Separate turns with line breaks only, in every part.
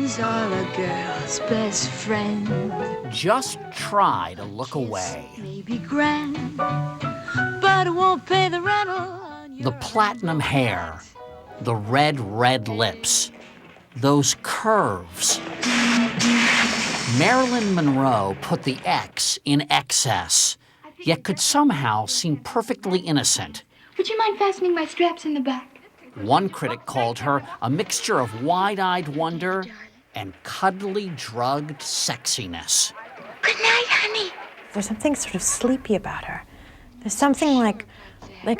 eyes are a girl's best friend.
Just try to look away.
Maybe grand, but it won't pay the rental on your
The platinum hair, the red lips, those curves. Marilyn Monroe put the X in excess, yet could somehow seem perfectly innocent.
Would you mind fastening my straps in the back?
One critic called her a mixture of wide-eyed wonder and cuddly, drugged sexiness.
Good night, honey.
There's something sort of sleepy about her. There's something like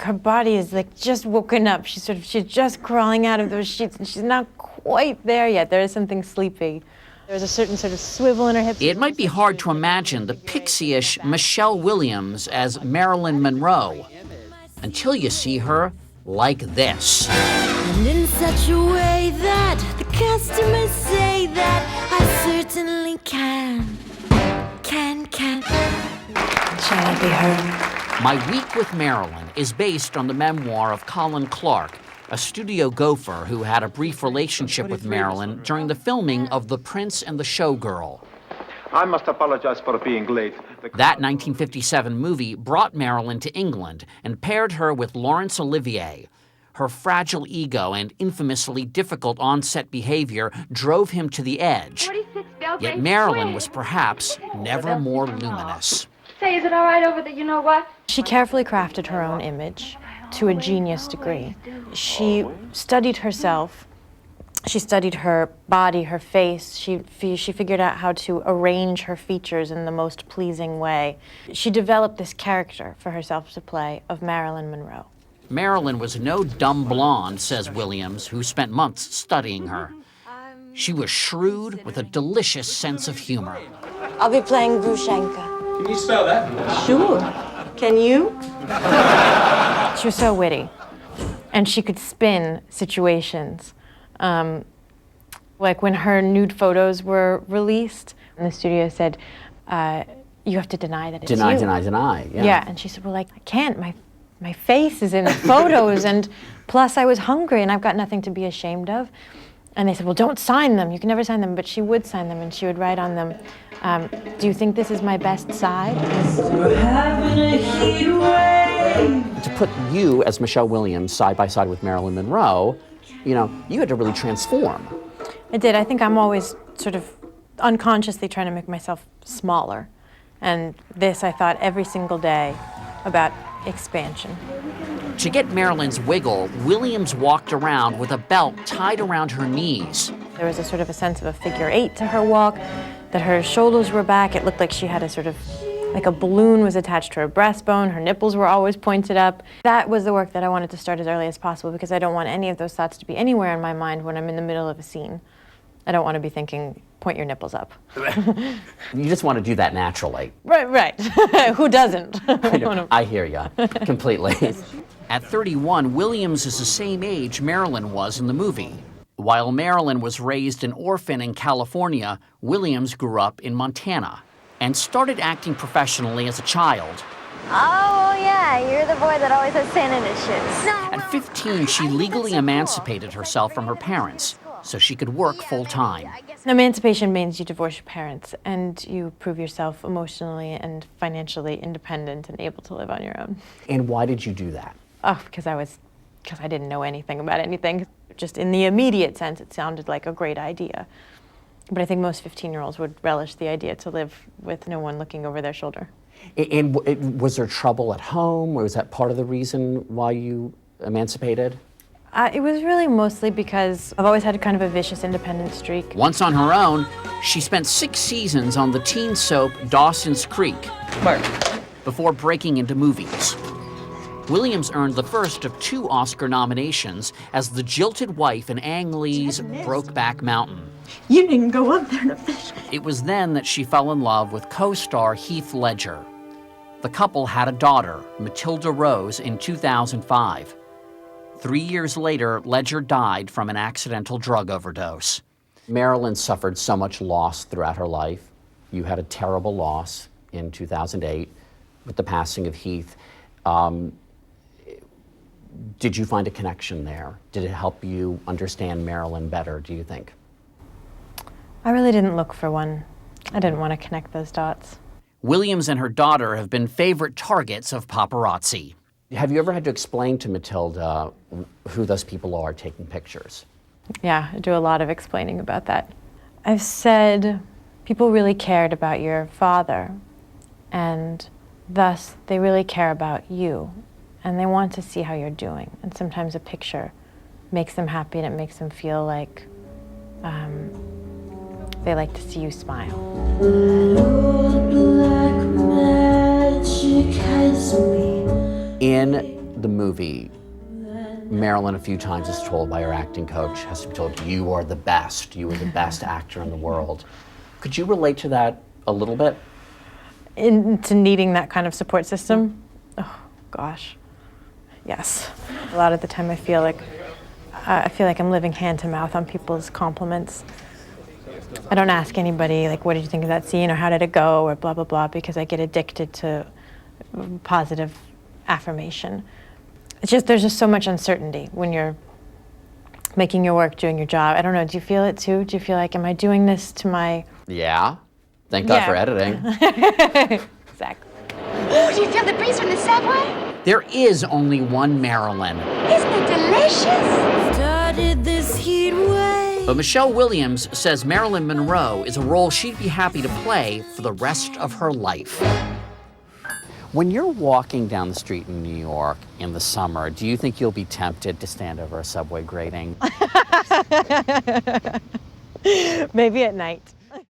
her body is like just woken up. She's just crawling out of those sheets, and she's not quite there yet. There is something sleepy. There's a certain sort of swivel in her hips.
It might be hard to imagine the pixie-ish Michelle Williams as Marilyn Monroe until you see her like this.
And in such a way that the customers say that I certainly can.
Shall I be her?
My Week with Marilyn is based on the memoir of Colin Clark, a studio gopher who had a brief relationship with Marilyn during the filming of The Prince and the Showgirl.
I must apologize for being late.
That 1957 movie brought Marilyn to England and paired her with Laurence Olivier. Her fragile ego and infamously difficult on-set behavior drove him to the edge. Yet Marilyn was perhaps never more luminous.
Say, is it all right over the you-know-what?
She carefully crafted her own image to a genius degree. She studied herself. She studied her body, her face. She figured out how to arrange her features in the most pleasing way. She developed this character for herself to play of Marilyn Monroe.
Marilyn was no dumb blonde, says Williams, who spent months studying her. She was shrewd with a delicious sense of humor.
I'll be playing Grushenka.
Can you spell that?
Sure. Can you? She was so witty, and she could spin situations. Like when her nude photos were released, and the studio said, you have to deny that it's you.
Deny.
Yeah, and she said, well, I can't. My face is in the photos, and plus I was hungry, and I've got nothing to be ashamed of. And they said, well, don't sign them. You can never sign them. But she would sign them, and she would write on them, do you think this is my best side?
To put you as Michelle Williams side by side with Marilyn Monroe, you had to really transform.
I did. I think I'm always sort of unconsciously trying to make myself smaller. And this, I thought every single day about expansion.
To get Marilyn's wiggle, Williams walked around with a belt tied around her knees.
There was a sort of a sense of a figure eight to her walk, that her shoulders were back. It looked like she had a sort of, like a balloon was attached to her breastbone. Her nipples were always pointed up. That was the work that I wanted to start as early as possible because I don't want any of those thoughts to be anywhere in my mind when I'm in the middle of a scene. I don't want to be thinking, point your nipples up.
You just want to do that naturally.
Right. Who doesn't?
I hear you completely. At 31, Williams is the same age Marilyn was in the movie. While Marilyn was raised an orphan in California, Williams grew up in Montana and started acting professionally as a child.
Oh, yeah, you're the boy that always has sand in his shoes.
At 15, she legally emancipated herself from her parents so she could work full-time.
Emancipation means you divorce your parents and you prove yourself emotionally and financially independent and able to live on your own.
And why did you do that?
Oh, because I didn't know anything about anything. Just in the immediate sense, it sounded like a great idea. But I think most 15-year-olds would relish the idea to live with no one looking over their shoulder.
And was there trouble at home, or was that part of the reason why you emancipated?
It was really mostly because I've always had kind of a vicious independent streak.
Once on her own, she spent 6 seasons on the teen soap Dawson's Creek before breaking into movies. Williams earned the first of 2 Oscar nominations as the jilted wife in Ang Lee's Brokeback Mountain.
You didn't go up there to fish.
It was then that she fell in love with co-star Heath Ledger. The couple had a daughter, Matilda Rose, in 2005. 3 years later, Ledger died from an accidental drug overdose. Marilyn suffered so much loss throughout her life. You had a terrible loss in 2008 with the passing of Heath. Did you find a connection there? Did it help you understand Marilyn better, do you think?
I really didn't look for one. I didn't want to connect those dots.
Williams and her daughter have been favorite targets of paparazzi. Have you ever had to explain to Matilda who those people are taking pictures?
Yeah, I do a lot of explaining about that. I've said people really cared about your father, and thus they really care about you, and they want to see how you're doing. And sometimes a picture makes them happy, and it makes them feel like they like to see you smile.
In the movie, Marilyn a few times is told by her acting coach, has to be told, you are the best actor in the world. Could you relate to that a little bit?
Into needing that kind of support system? Oh, gosh, yes. A lot of the time I feel like I'm living hand to mouth on people's compliments. I don't ask anybody, like, what did you think of that scene, or how did it go, or blah, blah, blah, because I get addicted to positive affirmation. It's just, there's just so much uncertainty when you're making your work, doing your job. I don't know, do you feel it too? Do you feel like, am I doing this to my...
Yeah. Thank God for editing.
Exactly.
Oh, do you feel the breeze from the subway?
There is only one Marilyn.
Isn't it delicious?
Started this heat wave.
But Michelle Williams says Marilyn Monroe is a role she'd be happy to play for the rest of her life. When you're walking down the street in New York in the summer, do you think you'll be tempted to stand over a subway grating?
Maybe at night.